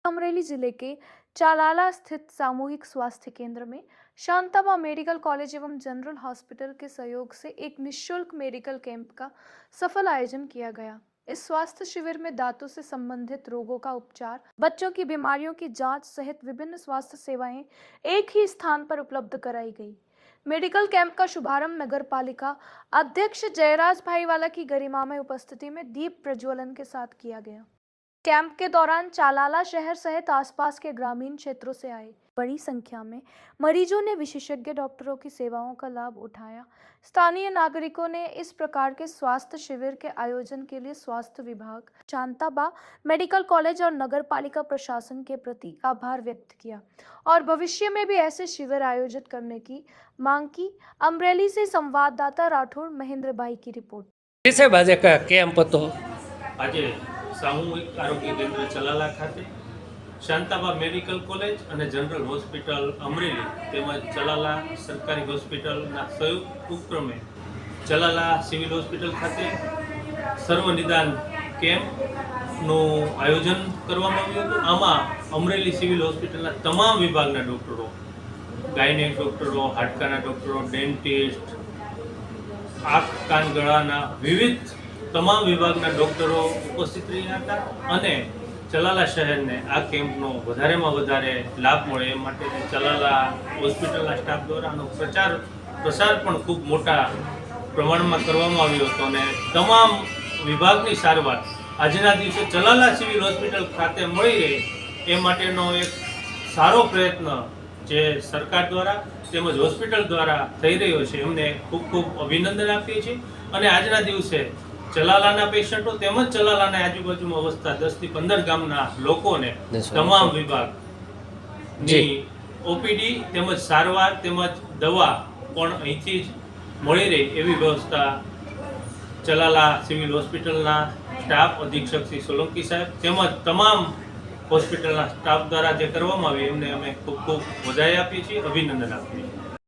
अमरेली जिले के चालाला स्थित सामूहिक स्वास्थ्य केंद्र में शांताबा मेडिकल कॉलेज एवं जनरल हॉस्पिटल के सहयोग से एक निःशुल्क मेडिकल कैंप का सफल आयोजन किया गया। इस स्वास्थ्य शिविर में दांतों से संबंधित रोगों का उपचार, बच्चों की बीमारियों की जांच सहित विभिन्न स्वास्थ्य सेवाएं एक ही स्थान पर उपलब्ध कराई गई। मेडिकल कैंप का शुभारंभ नगर पालिका अध्यक्ष जयराज भाईवाला की गरिमामय उपस्थिति में दीप प्रज्वलन के साथ किया गया। कैंप के दौरान चालाला शहर सहित आसपास के ग्रामीण क्षेत्रों से आए बड़ी संख्या में मरीजों ने विशेषज्ञ डॉक्टरों की सेवाओं का लाभ उठाया। स्थानीय नागरिकों ने इस प्रकार के स्वास्थ्य शिविर के आयोजन के लिए स्वास्थ्य विभाग, शांताबा मेडिकल कॉलेज और नगर पालिका प्रशासन के प्रति आभार व्यक्त किया और भविष्य में भी ऐसे शिविर आयोजित करने की मांग की। अमरेली से संवाददाता राठौड़ महेंद्र भाई की रिपोर्ट। कैंप तो आज सामूहिक आरोग्य केंद्र चलाला खाते शांताबा मेडिकल कॉलेज और जनरल हॉस्पिटल अमरेली तेमज चलाला सरकारी हॉस्पिटल संयुक्त उपक्रमे चलाला सिविल हॉस्पिटल खाते सर्वनिदान केम्पનું आयोजन કરવામાં આવ્યું હતું। આમાં અમરેલી સિવિલ હોસ્પિટલના તમામ વિભાગના ડૉક્ટરો, ગાયનેક ડૉક્ટરો, હાડકાના ડૉક્ટરો, ડેન્ટિસ્ટ, આંખ કાન ગળાના વિવિધ તમામ વિભાગના ડૉક્ટરો ઉપસ્થિત રહ્યા હતા અને ચલાલા શહેરને આ કેમ્પનો વધારેમાં વધારે લાભ મળે એ માટે ચલાલા હોસ્પિટલના સ્ટાફ દ્વારા આનો પ્રસાર પણ ખૂબ મોટા પ્રમાણમાં કરવામાં આવ્યો હતો અને તમામ વિભાગની સારવાર આજના દિવસે ચલાલા સિવિલ હોસ્પિટલ ખાતે મળી રહે એ માટેનો એક સારો પ્રયત્ન જે સરકાર દ્વારા તેમજ હોસ્પિટલ દ્વારા થઈ રહ્યો છે એમને ખૂબ ખૂબ અભિનંદન આપીએ છીએ અને આજના દિવસે ચલાલાના પેશન્ટો તેમજ ચલાલાના આજુબાજુમાં વસતા 10 થી 15 ગામના લોકોને તમામ વિભાગની ઓપીડી તેમજ સારવાર તેમજ દવા પણ અહીંથી જ મળી રહે એવી વ્યવસ્થા ચલાલા સિવિલ હોસ્પિટલના સ્ટાફ અધિક્ષક શ્રી સોલંકી સાહેબ તેમજ તમામ હોસ્પિટલના સ્ટાફ દ્વારા જે કરવામાં આવ્યું એમને અમે ખૂબ ખૂબ વધાઈ આપીએ છીએ, અભિનંદન આપીએ છીએ।